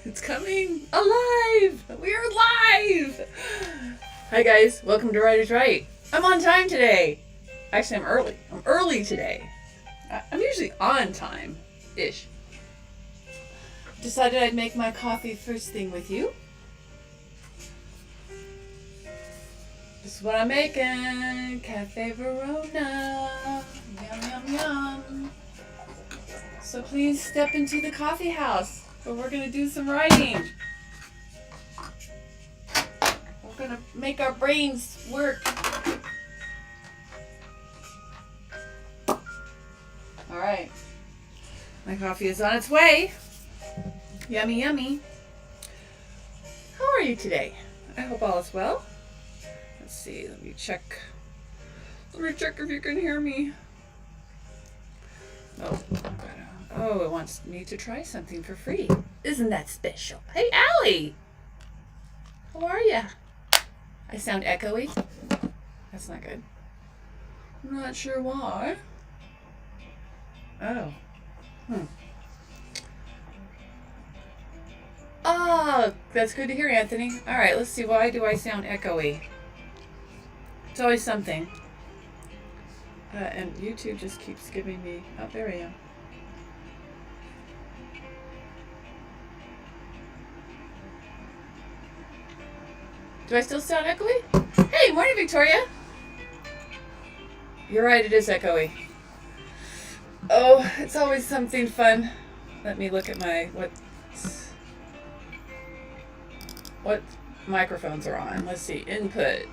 It's coming alive. We're live. Hi guys, welcome to Writers Write. I'm on time today. Actually, I'm early. I'm early today. I'm usually on time-ish. Decided I'd make my coffee first thing with you. This is what I'm making. Cafe Verona. Yum, yum, yum. So please step into the coffee house. But we're going to do some writing. We're going to make our brains work. All right. My coffee is on its way. Yummy, yummy. How are you today? I hope all is well. Let's see. Let me check. Let me check if you can hear me. Oh, it wants me to try something for free. Isn't that special? Hey, Allie! How are ya? I sound echoey. That's not good. I'm not sure why. Oh. Oh, that's good to hear, Anthony. All right, let's see. Why do I sound echoey? It's always something. And YouTube just keeps giving me... Oh, there I am. Do I still sound echoey? Hey, morning, Victoria. You're right, it is echoey. Oh, it's always something fun. Let me look at my what microphones are on. Let's see, input.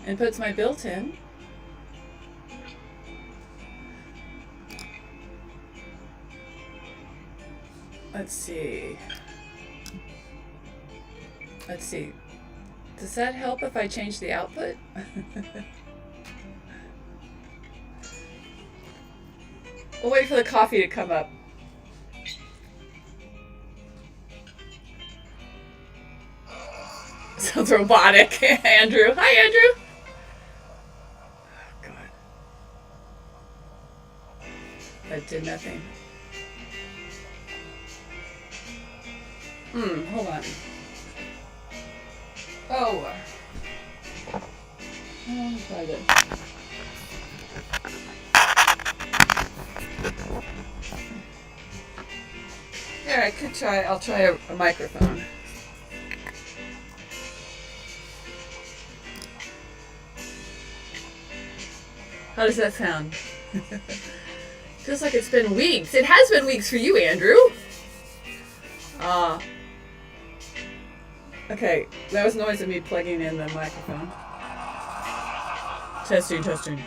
Input's my built-in. Let's see. Does that help if I change the output? We'll wait for the coffee to come up. Sounds robotic. Andrew. Hi, Andrew. Oh, God. That did nothing. Hold on. Oh. I'll try this. Yeah, I could try. I'll try a microphone. How does that sound? Feels like it's been weeks. It has been weeks for you, Andrew. Okay, that was noise of me plugging in the microphone. Testing.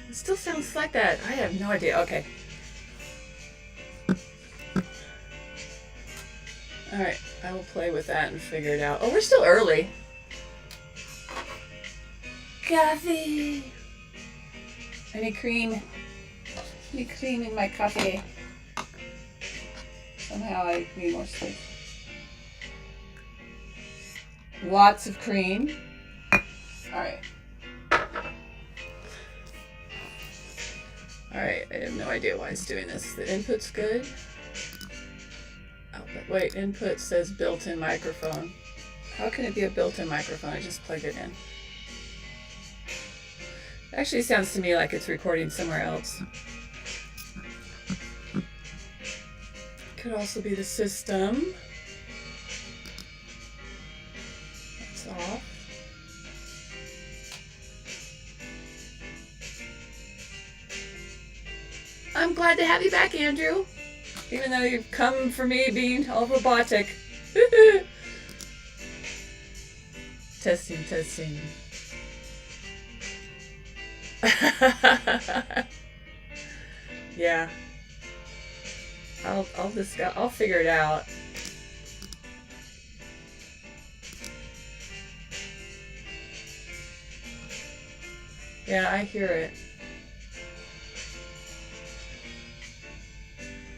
It still sounds like that. I have no idea. Okay. Alright, I will play with that and figure it out. Oh, we're still early. Coffee! I need cream. Need cream in my coffee. Somehow I need more space. Lots of cream. Alright. Alright, I have no idea why it's doing this. The input's good. Output. Wait, input says built-in microphone. How can it be a built-in microphone? I just plugged it in. It actually sounds to me like it's recording somewhere else. Could also be the system. That's off. I'm glad to have you back, Andrew. Even though you've come for me being all robotic. Testing. Yeah. I'll figure it out. Yeah, I hear it.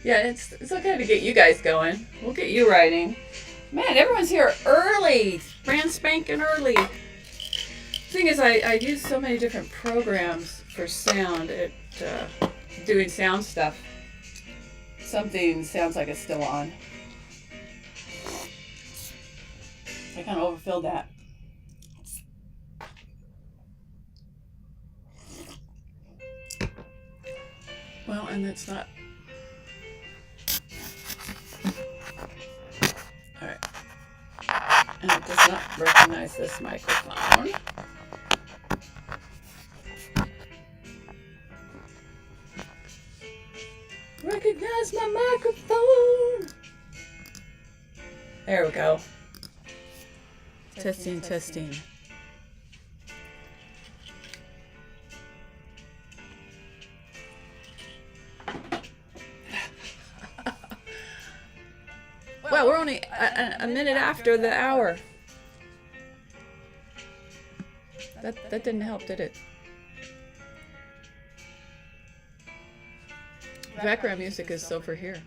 Yeah, it's okay to get you guys going. We'll get you writing. Man, everyone's here early. Brand spanking early. Thing is, I use so many different programs for sound at doing sound stuff. Something sounds like it's still on. I kind of overfilled that. Well, and it's not. All right. And it does not recognize this microphone. Recognize my microphone. There we go. Testing, testing. Well, we're only a minute after the hour. That didn't help, did it? Background music is over here.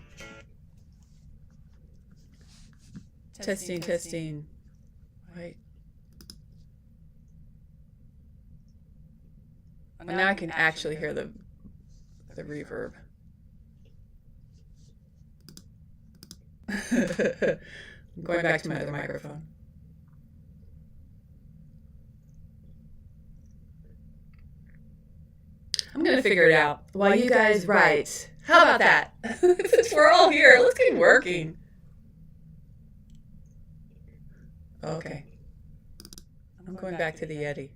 Testing, testing. Wait. Well, now I can actually hear the reverb. I'm going back to my other microphone. I'm gonna figure it out while you guys write. How about that? Since we're all here, let's get working. Okay. I'm going back to the Yeti.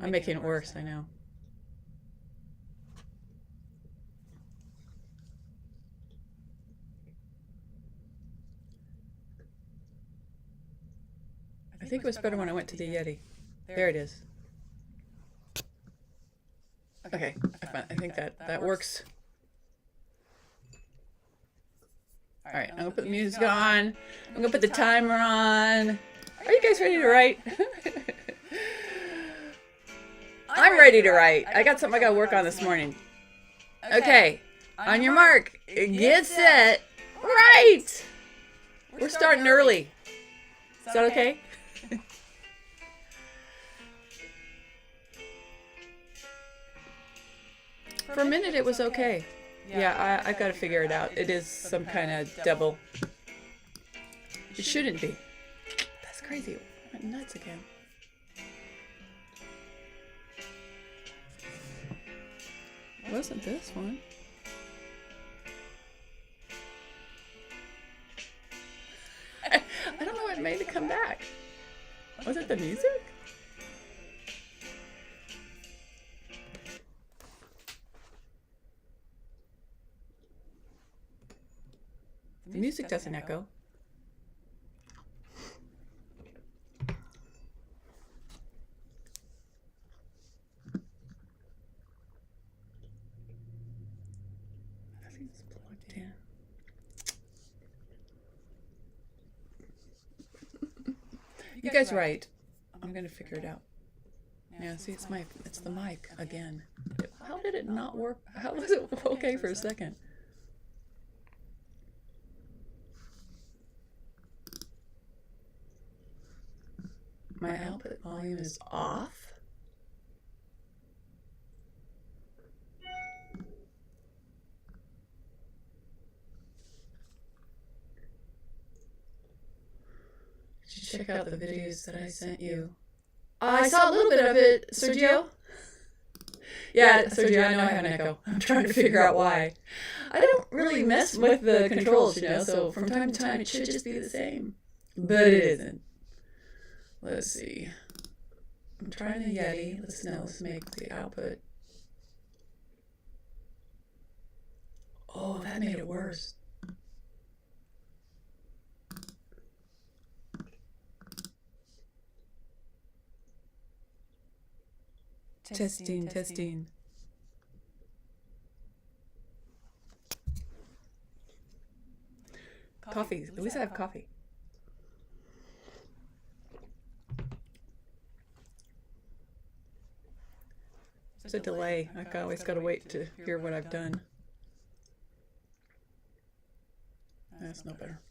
I'm making it worse, I know. I think it was better when I went to the Yeti. There it is. Okay, I think that works. All right, I'm gonna put the music on. I'm gonna put the timer on. Are you guys ready to write? I'm ready to write. I got something I gotta work on this morning. Okay, on your mark, get set, write. We're starting early. Is that okay? For a minute it was okay. Yeah, I gotta figure it out. It is some kind of double. It shouldn't be. That's crazy. It went nuts again. It wasn't this one. I don't know what made it come back. Was it the music? The music doesn't echo. I think it's plugged in. You guys right. I'm gonna figure it out. Yeah, see, it's the mic again. How did it not work? How was it okay for a second? My output volume is off. You should check out the videos that I sent you. I saw a little bit of it, Sergio. Yeah, Sergio, I know I have an echo. I'm trying to figure out why. I don't really mess with the controls, so from time to time it should just be the same. But it isn't. Let's see. I'm trying the Yeti. Let's make the output. Oh, that made it worse. Testing, testing. Coffee. At least I have coffee. There's a delay. I always got to wait to hear what I've done. That's no better.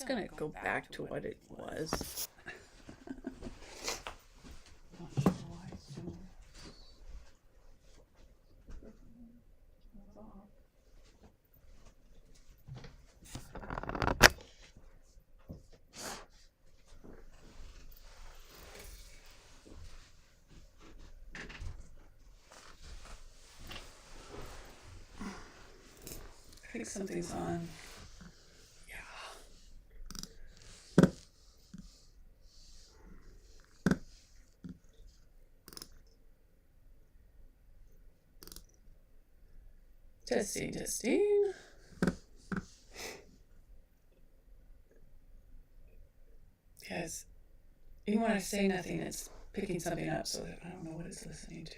just going to go back to what it was. I think something's on. Yeah. Testing. Yes. Even when I say nothing, it's picking something up so that I don't know what it's listening to.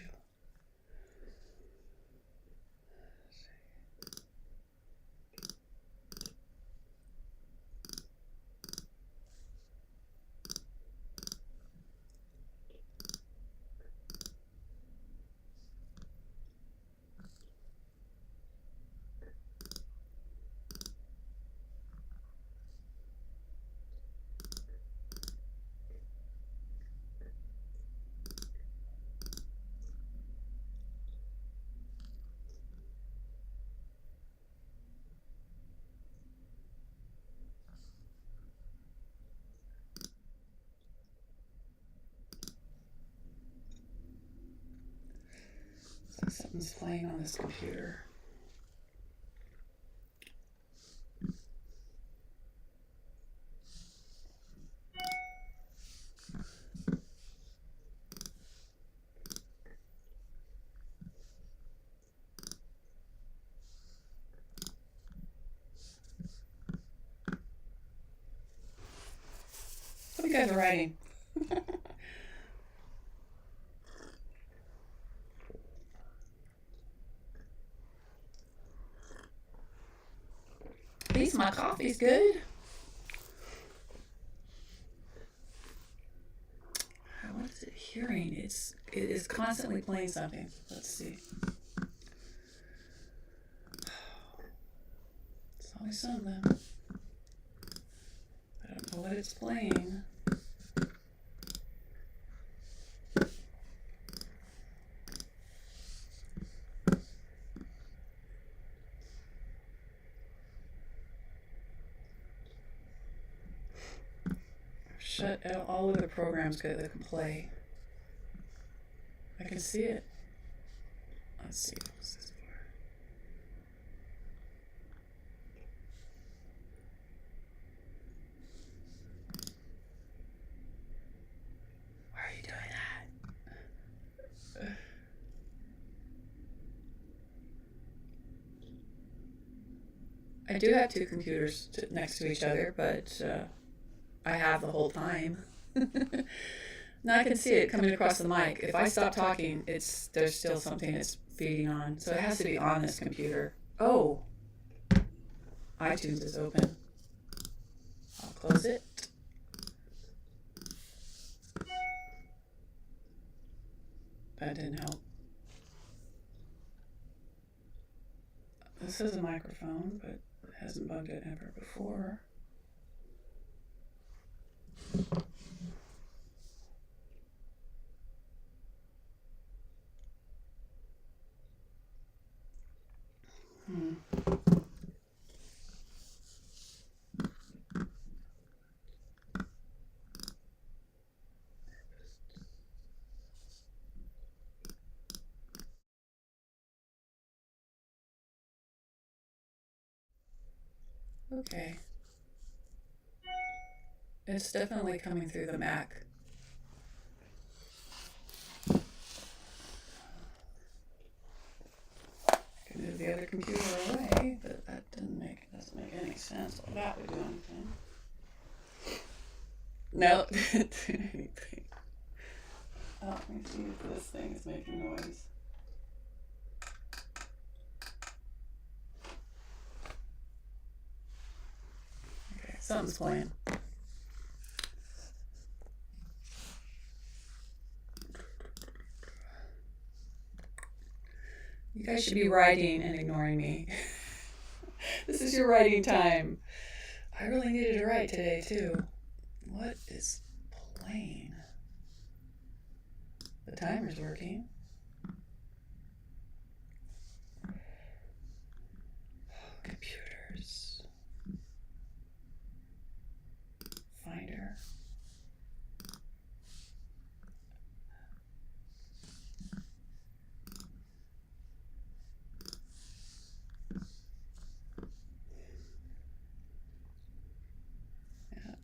So something's playing on this computer. What you guys are writing? At least my coffee's good. What is it hearing? It is constantly playing something. Let's see. It's always something. I don't know what it's playing. Shut out all of the programs that can play. I can see it. Let's see. What's this for? Why are you doing that? I do have two computers next to each other, but I have the whole time. Now I can see it coming across the mic. If I stop talking, there's still something it's feeding on. So it has to be on this computer. Oh, iTunes is open. I'll close it. That didn't help. This is a microphone, but it hasn't bugged it ever before. Okay. It's definitely coming through the Mac. I can move the other computer away, but that doesn't make any sense. Well, that would do anything. No, it didn't do anything. Oh, let me see if this thing is making noise. Okay, something's playing. You guys should be writing and ignoring me. This is your writing time. I really needed to write today, too. What is playing? The timer's working. Computers. Finder.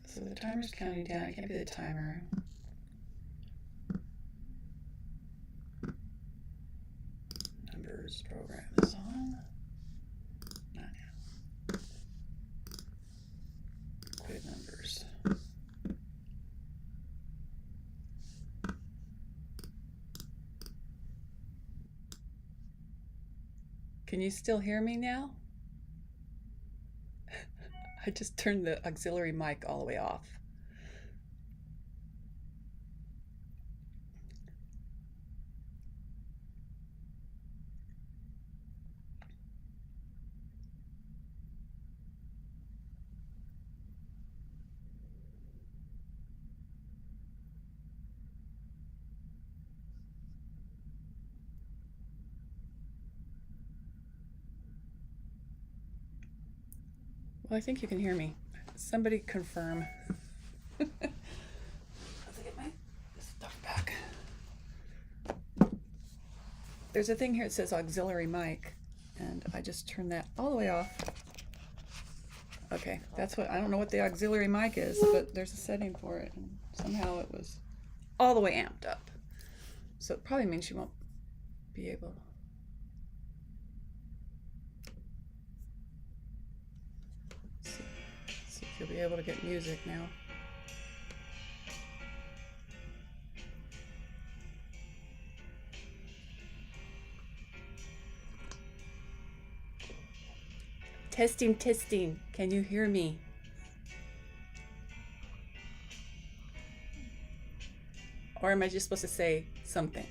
So the timer's counting down. It can't be the timer. Numbers program is on. Not now. Quit numbers. Can you still hear me now? I just turned the auxiliary mic all the way off. Well, I think you can hear me. Somebody confirm. Let's get my stuff back. There's a thing here that says auxiliary mic, and I just turned that all the way off. Okay, that's what, I don't know what the auxiliary mic is, but there's a setting for it, and somehow it was all the way amped up. So it probably means you won't be able. See if you'll be able to get music now. Testing, testing. Can you hear me? Or am I just supposed to say something?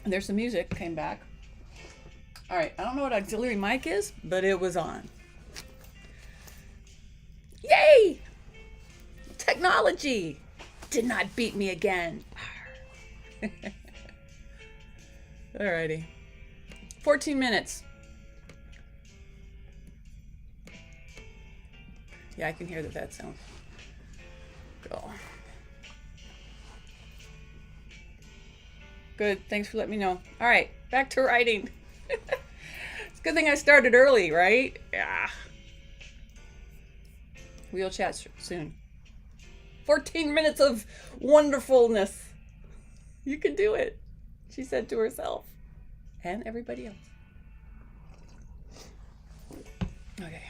There's some music came back. All right, I don't know what auxiliary mic is, but it was on. Yay! Technology did not beat me again. Alrighty. 14 minutes. Yeah, I can hear that sound. Go. Good, thanks for letting me know. All right, back to writing. It's a good thing I started early, right? Yeah. We'll chat soon. 14 minutes of wonderfulness. You can do it, she said to herself. And everybody else. Okay.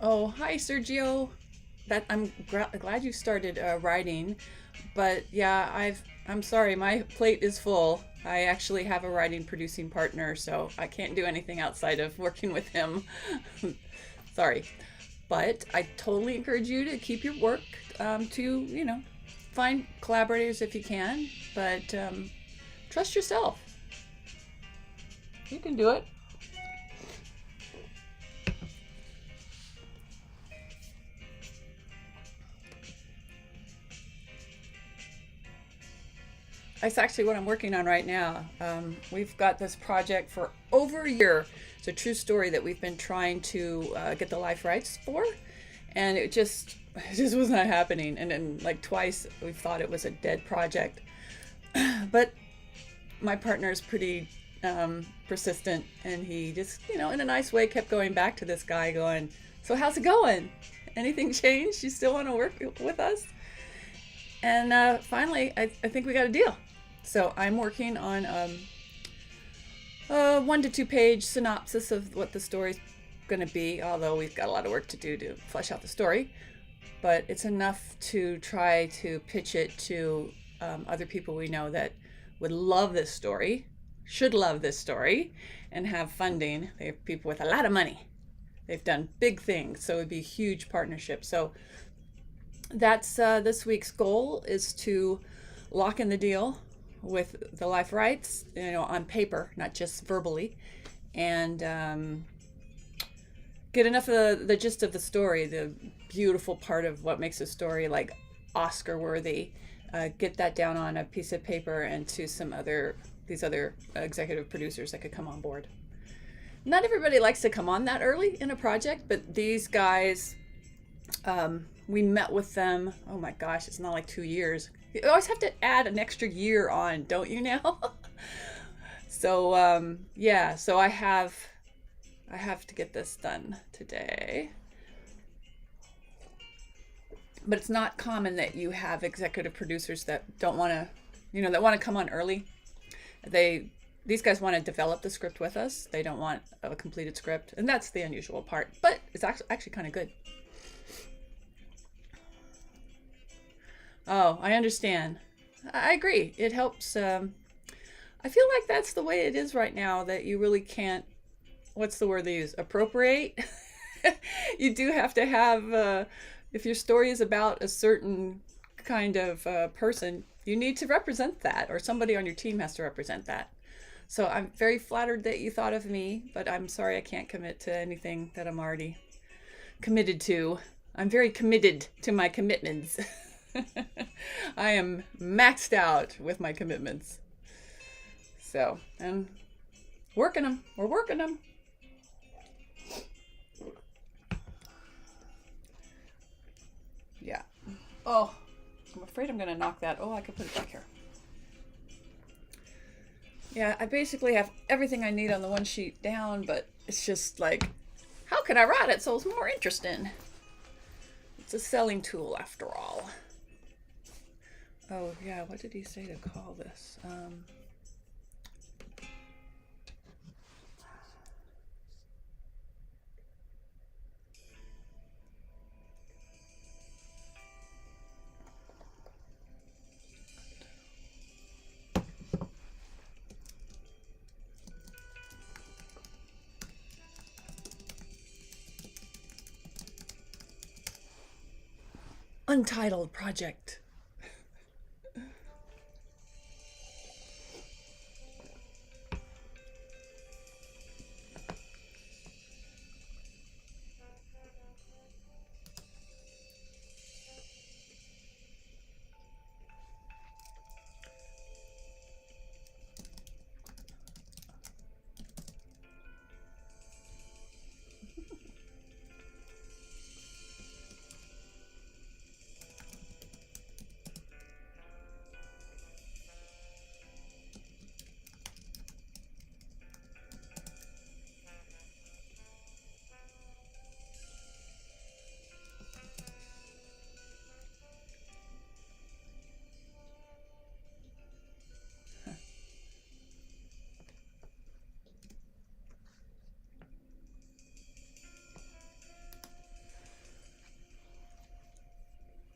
Oh, hi, Sergio. That glad you started writing, but yeah, I'm sorry, my plate is full. I actually have a writing producing partner, so I can't do anything outside of working with him. Sorry, but I totally encourage you to keep your work, to find collaborators if you can, but trust yourself. You can do it. That's actually what I'm working on right now. We've got this project for over a year. It's a true story that we've been trying to get the life rights for, and it just was not happening. And then like twice we've thought it was a dead project, but my partner is pretty persistent, and he just in a nice way kept going back to this guy, going, "So how's it going? Anything changed? You still want to work with us?" And finally, I think we got a deal. So I'm working on a 1 to 2 page synopsis of what the story's going to be, although we've got a lot of work to do to flesh out the story. But it's enough to try to pitch it to other people we know that would love this story, should love this story, and have funding. They have people with a lot of money. They've done big things, so it would be a huge partnership. So that's this week's goal, is to lock in the deal with the life rights, on paper, not just verbally, and get enough of the gist of the story, the beautiful part of what makes a story like Oscar worthy, get that down on a piece of paper and to these other executive producers that could come on board. Not everybody likes to come on that early in a project, but these guys, we met with them, oh my gosh, it's not like 2 years. You always have to add an extra year on, don't you now? So yeah, so I have to get this done today. But it's not common that you have executive producers that don't want to, that want to come on early. These guys want to develop the script with us. They don't want a completed script, and that's the unusual part. But it's actually kind of good. Oh, I understand. I agree. It helps. I feel like that's the way it is right now, that you really can't, what's the word they use? Appropriate? You do have to have, if your story is about a certain kind of person, you need to represent that, or somebody on your team has to represent that. So I'm very flattered that you thought of me, but I'm sorry I can't commit to anything that I'm already committed to. I'm very committed to my commitments. I am maxed out with my commitments. So, and working them. We're working them. Yeah. Oh, I'm afraid I'm going to knock that. Oh, I could put it back here. Yeah, I basically have everything I need on the one sheet down, but it's just like, how can I write it so it's more interesting? It's a selling tool after all. Oh, yeah, what did he say to call this? Untitled project.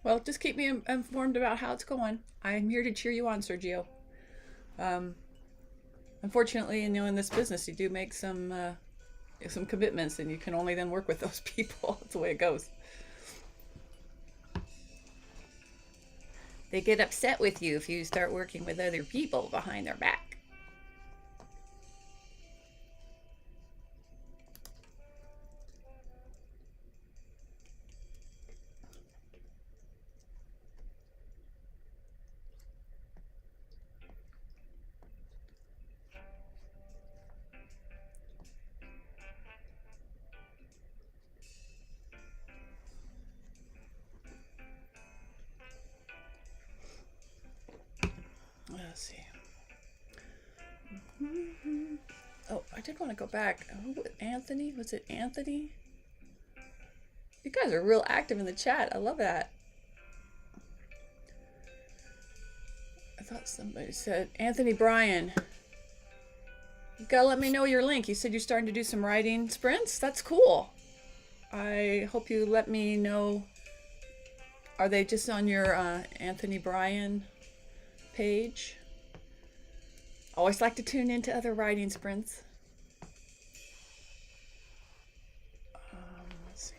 Well, just keep me informed about how it's going. I'm here to cheer you on, Sergio. Um, Unfortunately, in this business, you do make some commitments, and you can only then work with those people. That's the way it goes. They get upset with you if you start working with other people behind their back. Let's see. Oh, I did want to go back. Oh, Anthony? Was it Anthony? You guys are real active in the chat. I love that. I thought somebody said, Anthony Bryan, you gotta let me know your link. You said you're starting to do some writing sprints? That's cool. I hope you let me know. Are they just on your Anthony Bryan page? Always like to tune into other writing sprints. Let's see.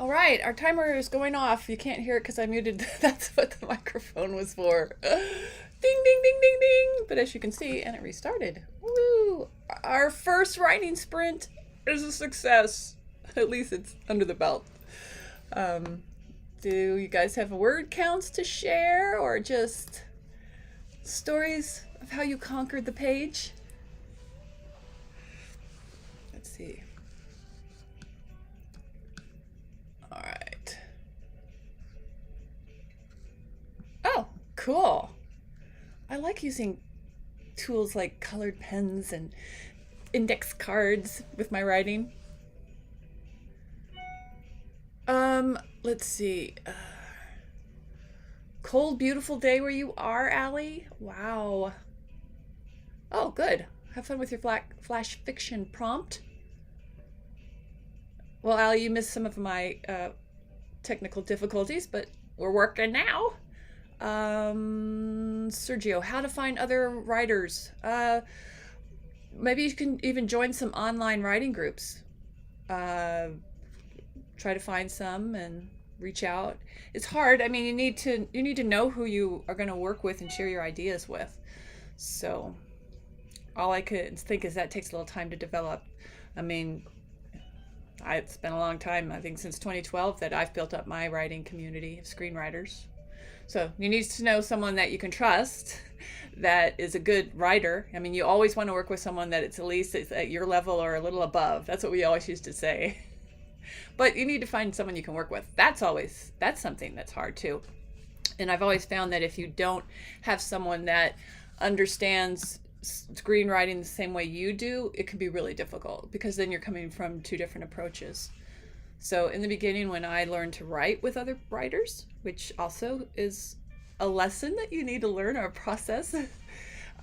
All right, our timer is going off. You can't hear it because I muted. That's what the microphone was for. Ding, ding, ding, ding, ding. But as you can see, and it restarted. Woo! Our first writing sprint is a success. At least it's under the belt. Do you guys have word counts to share or just stories of how you conquered the page? Let's see. All right. Oh, cool. I like using tools like colored pens and index cards with my writing. Let's see. Cold, beautiful day where you are, Allie? Wow. Oh, good. Have fun with your flash fiction prompt. Well, Allie, you missed some of my technical difficulties, but we're working now. Sergio, how to find other writers? Maybe you can even join some online writing groups. Try to find some and reach out. It's hard. I mean, you need to know who you are going to work with and share your ideas with. So all I could think is that takes a little time to develop. I mean, it's been a long time, I think since 2012, that I've built up my writing community of screenwriters. So you need to know someone that you can trust that is a good writer. I mean, you always want to work with someone that it's at least at your level or a little above. That's what we always used to say. But you need to find someone you can work with. That's something that's hard too. And I've always found that if you don't have someone that understands screenwriting the same way you do, it can be really difficult because then you're coming from two different approaches. So in the beginning, when I learned to write with other writers, which also is a lesson that you need to learn or a process,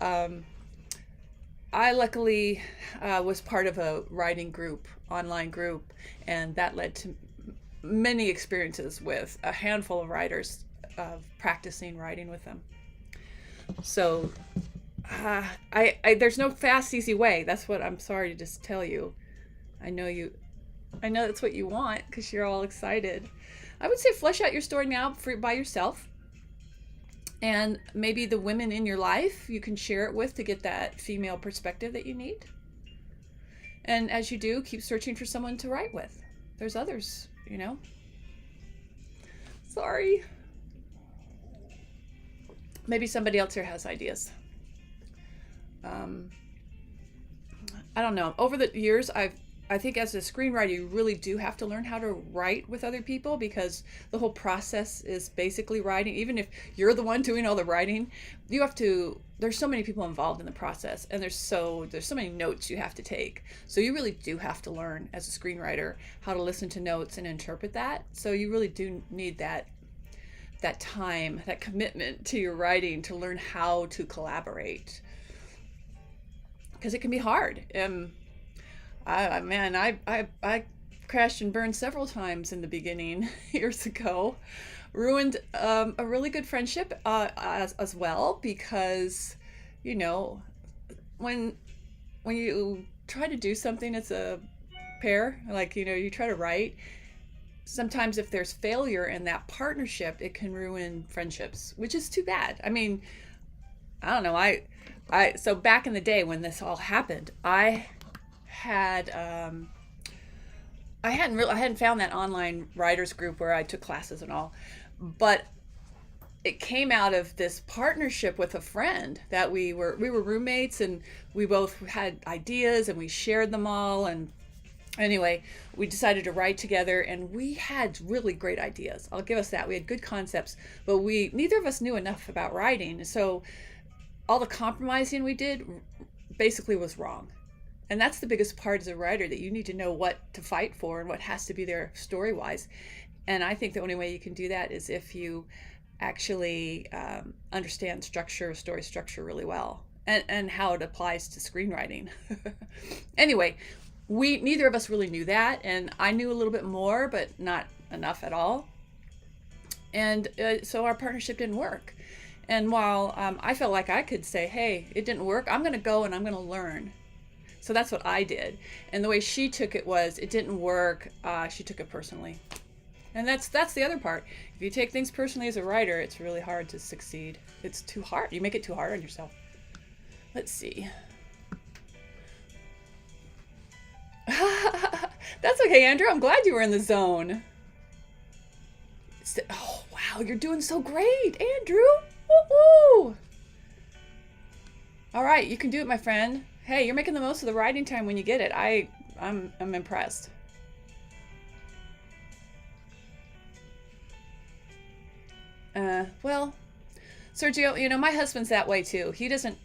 I luckily was part of a writing group, online group, and that led to many experiences with a handful of writers practicing writing with them. So there's no fast, easy way. That's what I'm sorry to just tell you. I know that's what you want because you're all excited. I would say flesh out your story now by yourself. And maybe the women in your life, you can share it with to get that female perspective that you need. And as you do, keep searching for someone to write with. There's others, Sorry. Maybe somebody else here has ideas. I don't know. Over the years, I think as a screenwriter, you really do have to learn how to write with other people because the whole process is basically writing. Even if you're the one doing all the writing, there's so many people involved in the process and there's so many notes you have to take. So you really do have to learn as a screenwriter how to listen to notes and interpret that. So you really do need that time, that commitment to your writing to learn how to collaborate. Because it can be hard. I crashed and burned several times in the beginning years ago. Ruined a really good friendship as well because, when you try to do something as a pair, like, you try to write, sometimes if there's failure in that partnership, it can ruin friendships, which is too bad. I mean, I don't know. So back in the day when this all happened, I hadn't found that online writers group where I took classes and all, but it came out of this partnership with a friend that we were roommates and we both had ideas and we shared them all. And anyway, we decided to write together and we had really great ideas. I'll give us that. We had good concepts, but neither of us knew enough about writing. So all the compromising we did basically was wrong. And that's the biggest part as a writer, that you need to know what to fight for and what has to be there story-wise. And I think the only way you can do that is if you actually understand story structure really well, and how it applies to screenwriting. Anyway, neither of us really knew that, and I knew a little bit more, but not enough at all. And so our partnership didn't work. And while I felt like I could say, hey, it didn't work, I'm going to go and I'm going to learn. So that's what I did. And the way she took it was, it didn't work. She took it personally. And that's the other part. If you take things personally as a writer, it's really hard to succeed. It's too hard. You make it too hard on yourself. Let's see. That's okay, Andrew. I'm glad you were in the zone. Oh, wow. You're doing so great, Andrew. Woo-hoo. All right. You can do it, my friend. Hey, you're making the most of the writing time when you get it. I'm impressed. Well, Sergio, you know, my husband's that way too. He doesn't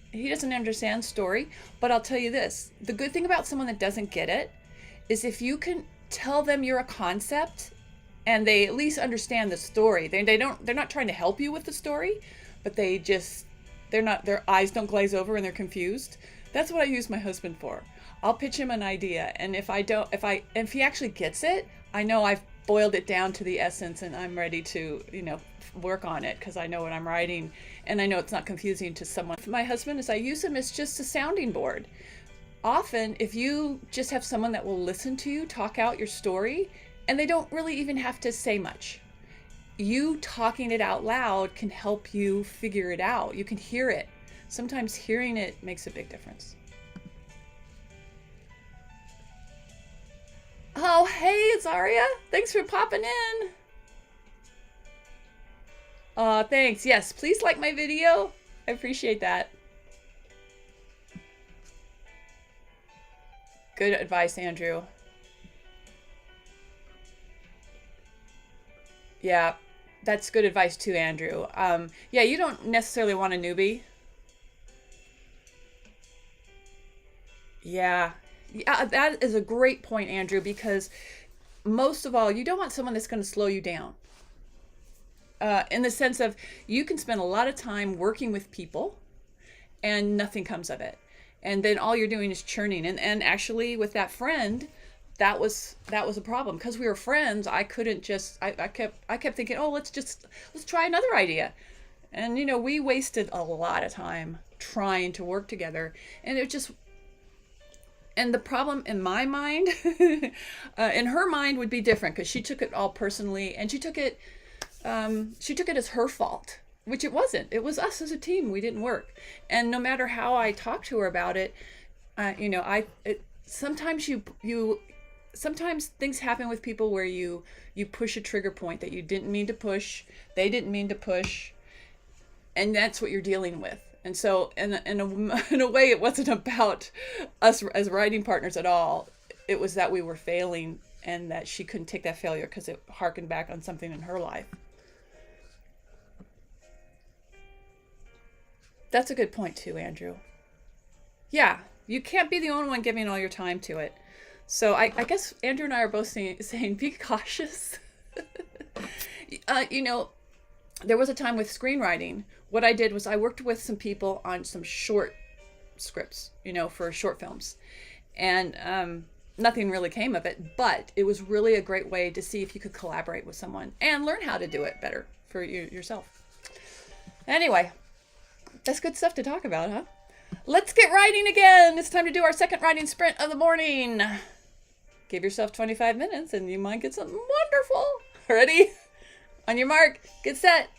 understand story, but I'll tell you this. The good thing about someone that doesn't get it is if you can tell them you're a concept and they at least understand the story. They're not trying to help you with the story, but their eyes don't glaze over and they're confused. That's what I use my husband for. I'll pitch him an idea, and if he actually gets it, I know I've boiled it down to the essence and I'm ready to, you know, work on it because I know what I'm writing and I know it's not confusing to someone. My husband, is I use him as just a sounding board. Often, if you just have someone that will listen to you talk out your story, and they don't really even have to say much, you talking it out loud can help you figure it out. You can hear it. Sometimes hearing it makes a big difference. Oh, hey, it's Aria. Thanks for popping in. Thanks. Yes, please like my video. I appreciate that. Good advice, Andrew. Yeah, that's good advice too, Andrew. Yeah, you don't necessarily want a newbie. Yeah. Yeah, that is a great point, Andrew, because most of all, you don't want someone that's going to slow you down. In the sense of you can spend a lot of time working with people and nothing comes of it. And then all you're doing is churning. And actually with that friend, that was a problem because we were friends. I couldn't just, I kept thinking, oh, let's try another idea. And, you know, we wasted a lot of time trying to work together, and it just, and the problem in my mind, in her mind would be different because she took it all personally, and she took it as her fault, which it wasn't. It was us as a team. We didn't work. And no matter how I talked to her about it, you know, sometimes sometimes things happen with people where you push a trigger point that you didn't mean to push. They didn't mean to push. And that's what you're dealing with. And so in a way, it wasn't about us as writing partners at all. It was that we were failing and that she couldn't take that failure because it harkened back on something in her life. That's a good point too, Andrew. Yeah, you can't be the only one giving all your time to it. So I guess Andrew and I are both saying be cautious. You know, there was a time with screenwriting. What I did was I worked with some people on some short scripts, you know, for short films. And nothing really came of it, but it was really a great way to see if you could collaborate with someone and learn how to do it better for yourself. Anyway, that's good stuff to talk about, huh? Let's get writing again. It's time to do our second writing sprint of the morning. Give yourself 25 minutes and you might get something wonderful. Ready? On your mark, get set.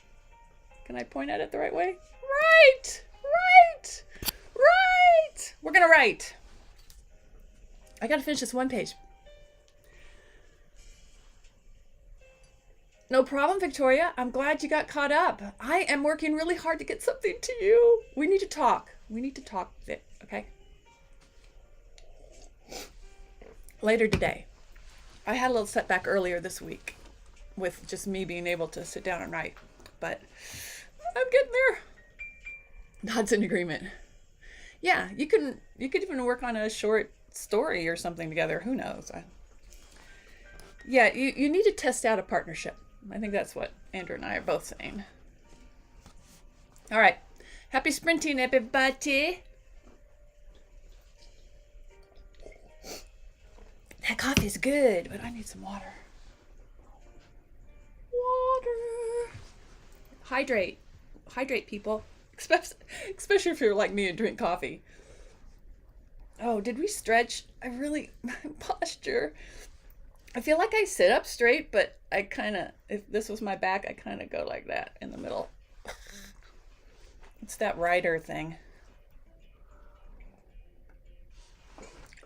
Can I point at it the right way? Right. We're going to write. I got to finish this one page. No problem, Victoria. I'm glad you got caught up. I am working really hard to get something to you. We need to talk. Vic, okay? Later today. I had a little setback earlier this week with just me being able to sit down and write. But I'm getting there. Nods in agreement. Yeah, you could even work on a short story or something together. Who knows? Yeah, you need to test out a partnership. I think that's what Andrew and I are both saying. All right. Happy sprinting, everybody. That coffee is good, but I need some water. Hydrate. Hydrate, people. Especially if you're like me and drink coffee. Oh, did we stretch? My posture. I feel like I sit up straight, but I kind of, if this was my back, I kind of go like that in the middle. It's that rider thing.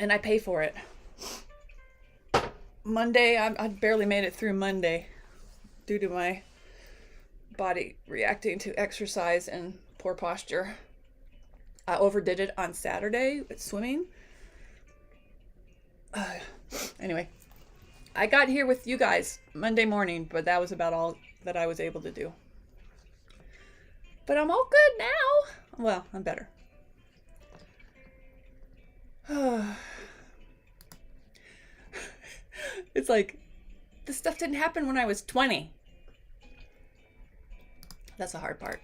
And I pay for it. Monday, I barely made it through Monday due to my body reacting to exercise and poor posture. I overdid it on Saturday with swimming. Anyway, I got here with you guys Monday morning, but that was about all that I was able to do. But I'm all good now. Well, I'm better. It's like, this stuff didn't happen when I was 20. That's the hard part.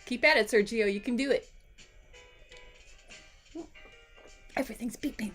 Keep at it, Sergio. You can do it. Everything's beeping.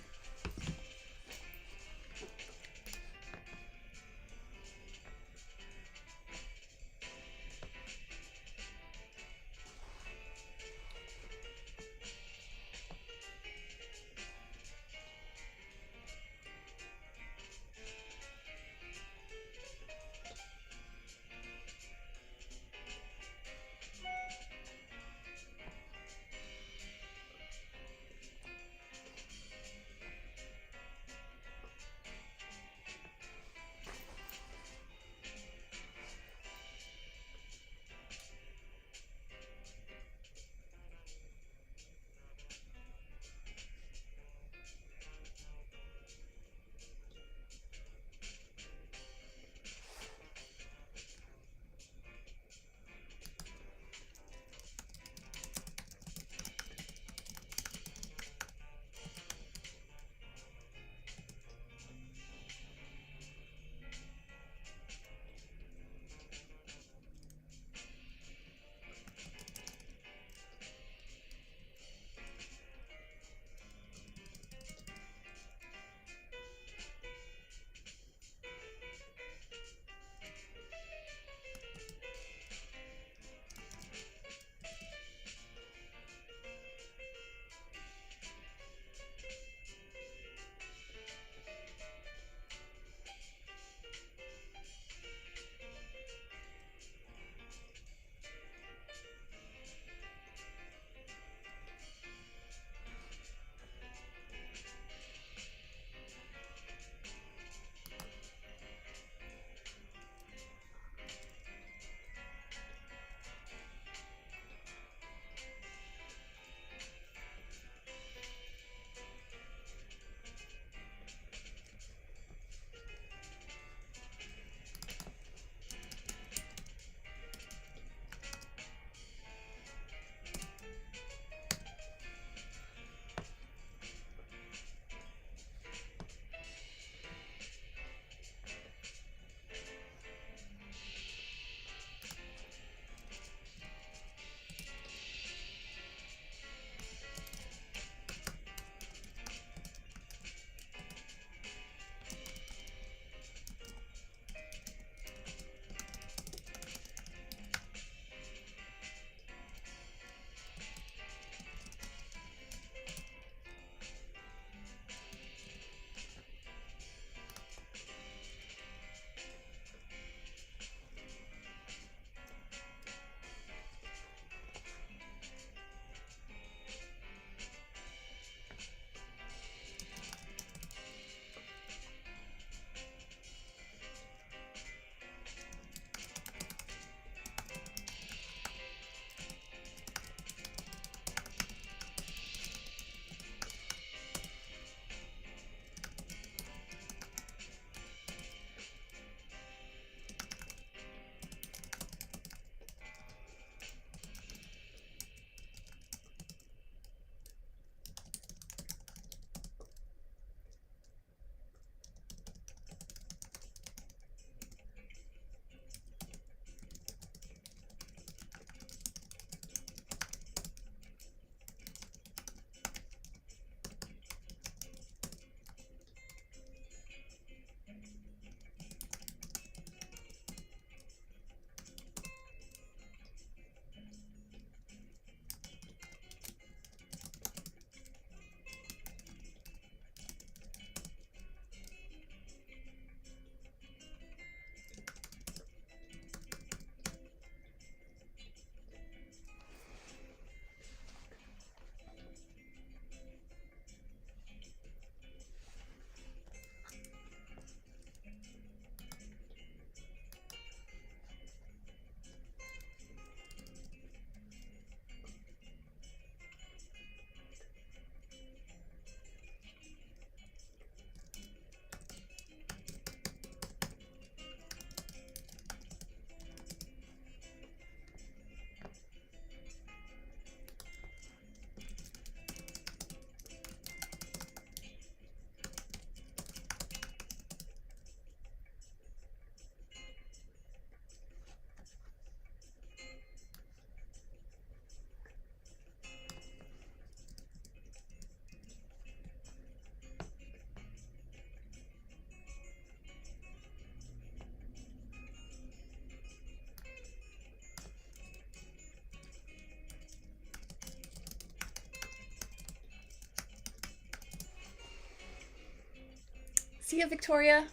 See you, Victoria.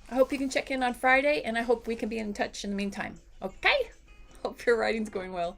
I hope you can check in on Friday, and I hope we can be in touch in the meantime. Okay? Hope your writing's going well.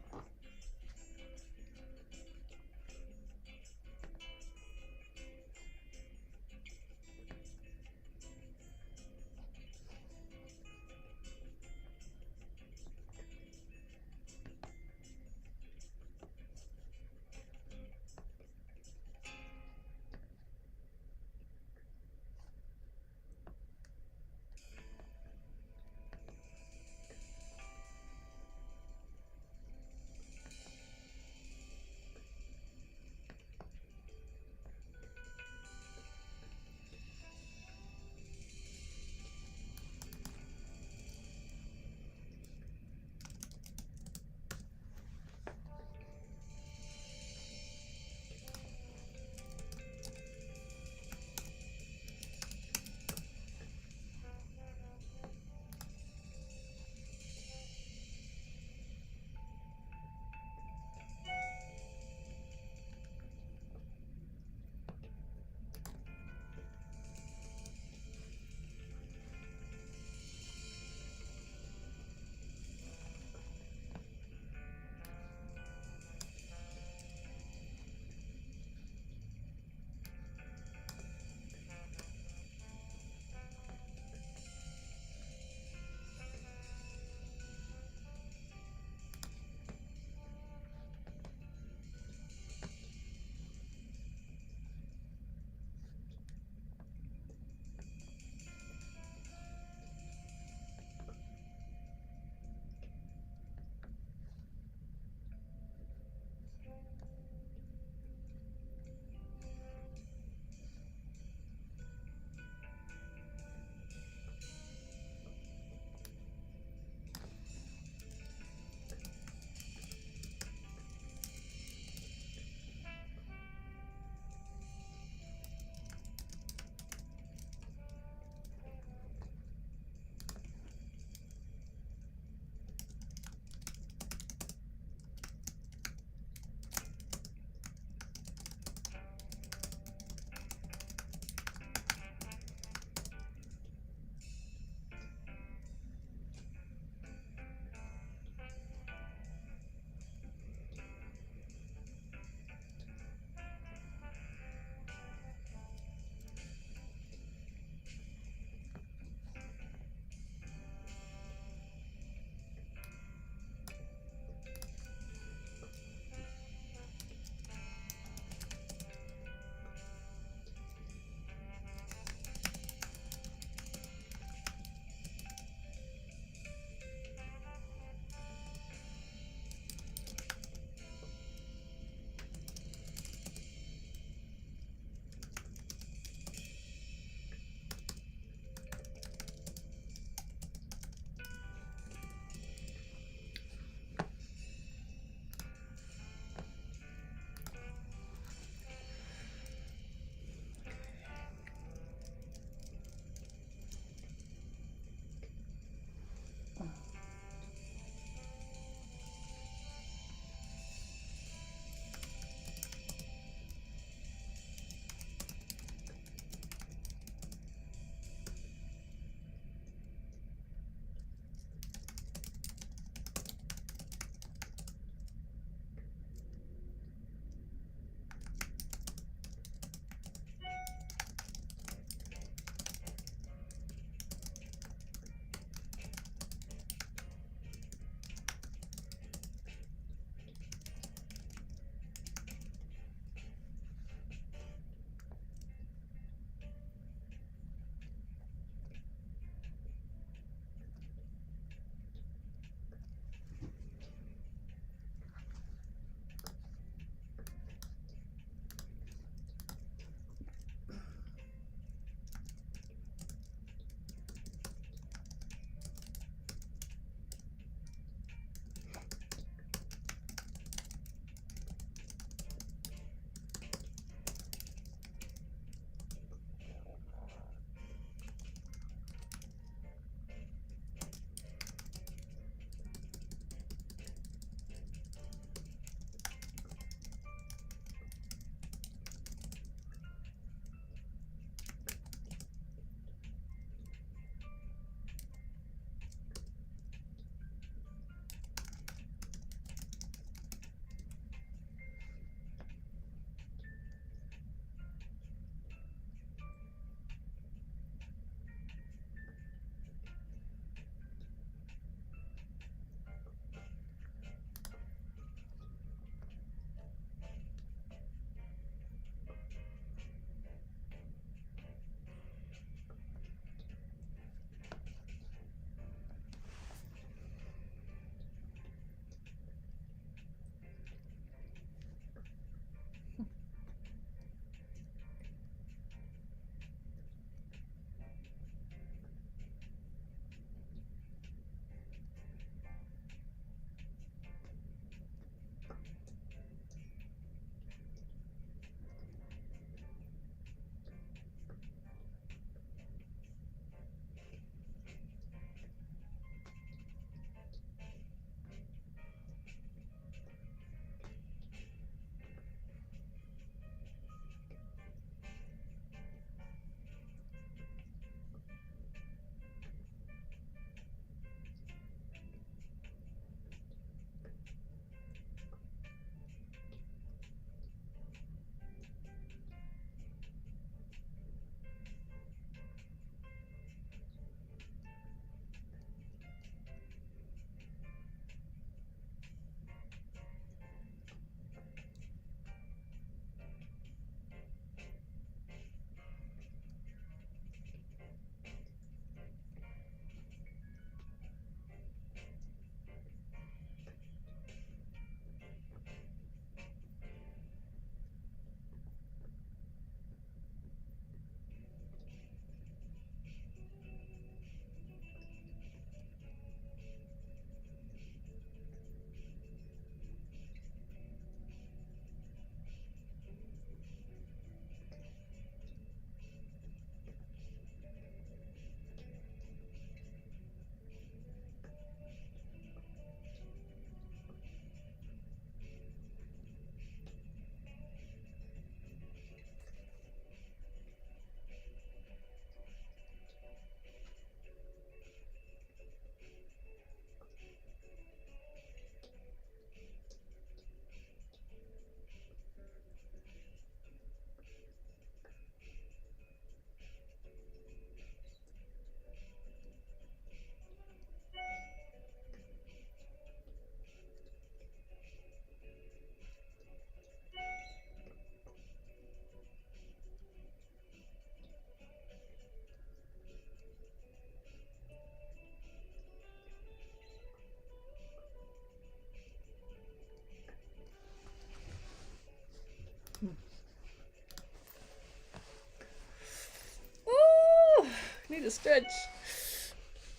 to stretch.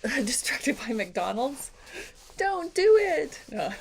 Distracted by McDonald's? Don't do it! No.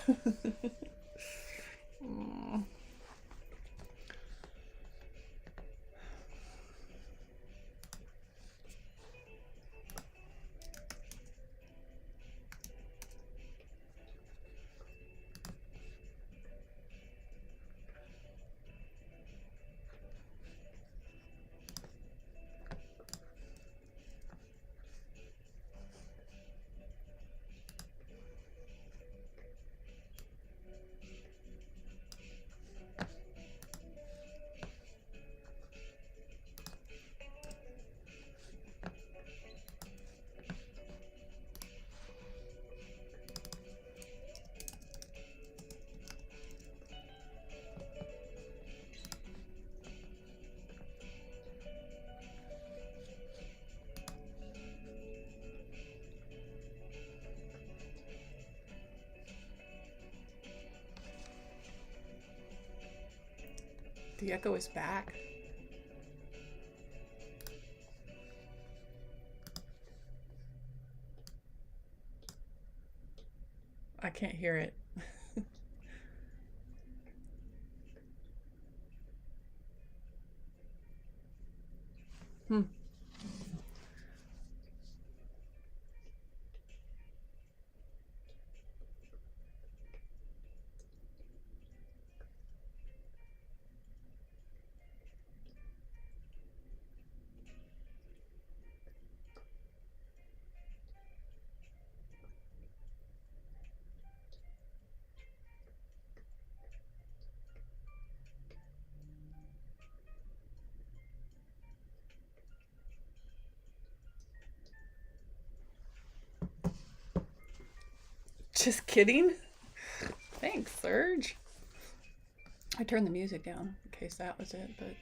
The echo is back. I can't hear it. Just kidding. Thanks, Serge. I turned the music down in case that was it, but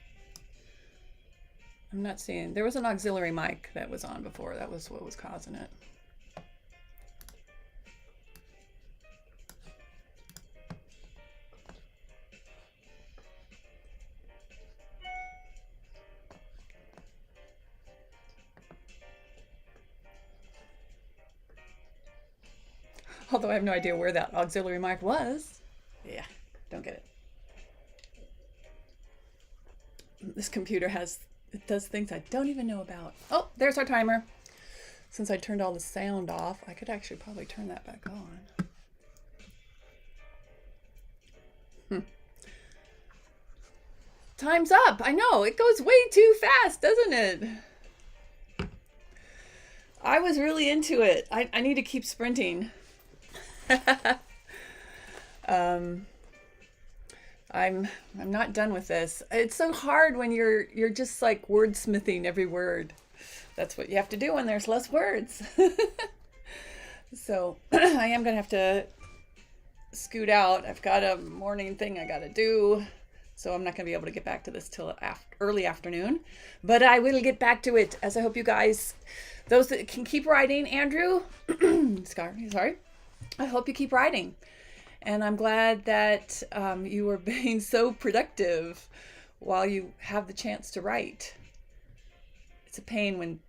I'm not seeing. There was an auxiliary mic that was on before. That was what was causing it. Although I have no idea where that auxiliary mic was. Yeah, don't get it. This computer it does things I don't even know about. Oh, there's our timer. Since I turned all the sound off, I could actually probably turn that back on. Time's up. I know, it goes way too fast, doesn't it? I was really into it. I need to keep sprinting. I'm not done with this. It's so hard when you're just like wordsmithing every word. That's what you have to do when there's less words. So I am gonna have to scoot out. I've got a morning thing I gotta do, so I'm not gonna be able to get back to this till early afternoon, but I will get back to it, as I hope you guys, those that can keep writing, Andrew, sorry, I hope you keep writing. And I'm glad that you are being so productive while you have the chance to write. It's a pain when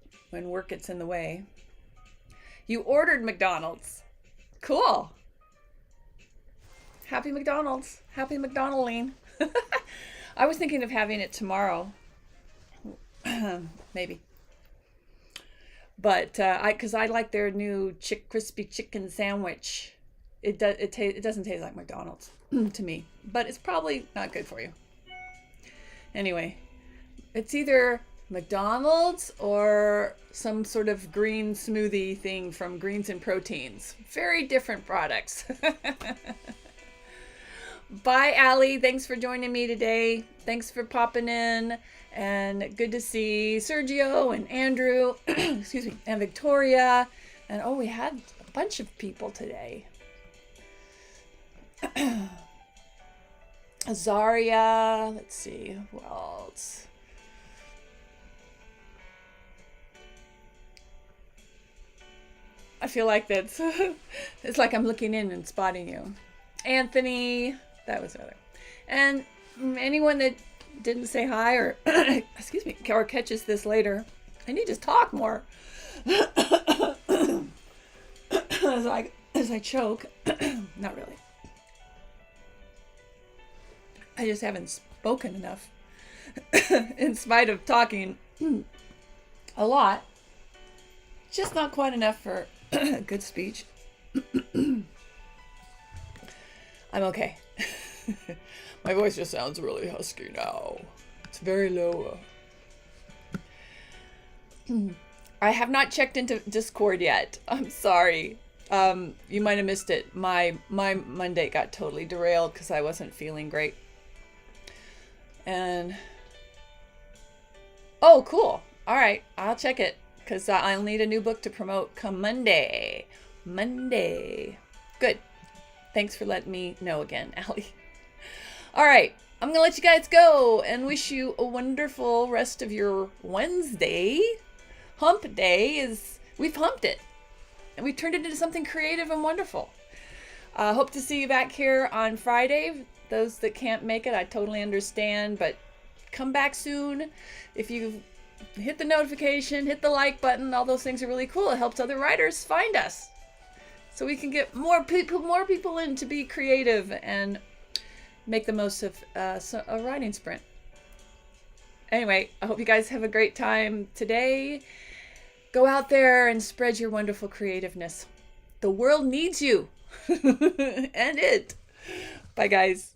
work gets in the way. You ordered McDonald's. Cool. Happy McDonald's. Happy McDonalding. I was thinking of having it tomorrow. Maybe. But because I like their new crispy chicken sandwich. It doesn't taste like McDonald's to me, but it's probably not good for you. Anyway, it's either McDonald's or some sort of green smoothie thing from Greens and Proteins. Very different products. Bye, Allie. Thanks for joining me today. Thanks for popping in. And good to see Sergio and Andrew, excuse me, and Victoria. And oh, we had a bunch of people today. Azaria, let's see, who else? I feel like that's, it's like I'm looking in and spotting you. Anthony, that was other. And anyone that didn't say hi or, excuse me, or catches this later, I need to talk more. as I choke. Not really. I just haven't spoken enough. In spite of talking a lot. Just not quite enough for good speech. I'm okay. My voice just sounds really husky now. It's very low. I have not checked into Discord yet. I'm sorry. You might have missed it. My Monday got totally derailed because I wasn't feeling great. And oh, cool. All right, I'll check it because I'll need a new book to promote come Monday. Good. Thanks for letting me know again, Allie. All right, I'm gonna let you guys go and wish you a wonderful rest of your Wednesday. Hump day we've humped it and we've turned it into something creative and wonderful. Hope to see you back here on Friday. Those that can't make it, I totally understand, but come back soon. If you hit the notification, hit the like button, all those things are really cool. It helps other writers find us so we can get more people in to be creative and make the most of a writing sprint. Anyway, I hope you guys have a great time today. Go out there and spread your wonderful creativeness. The world needs you. And it. Bye, guys.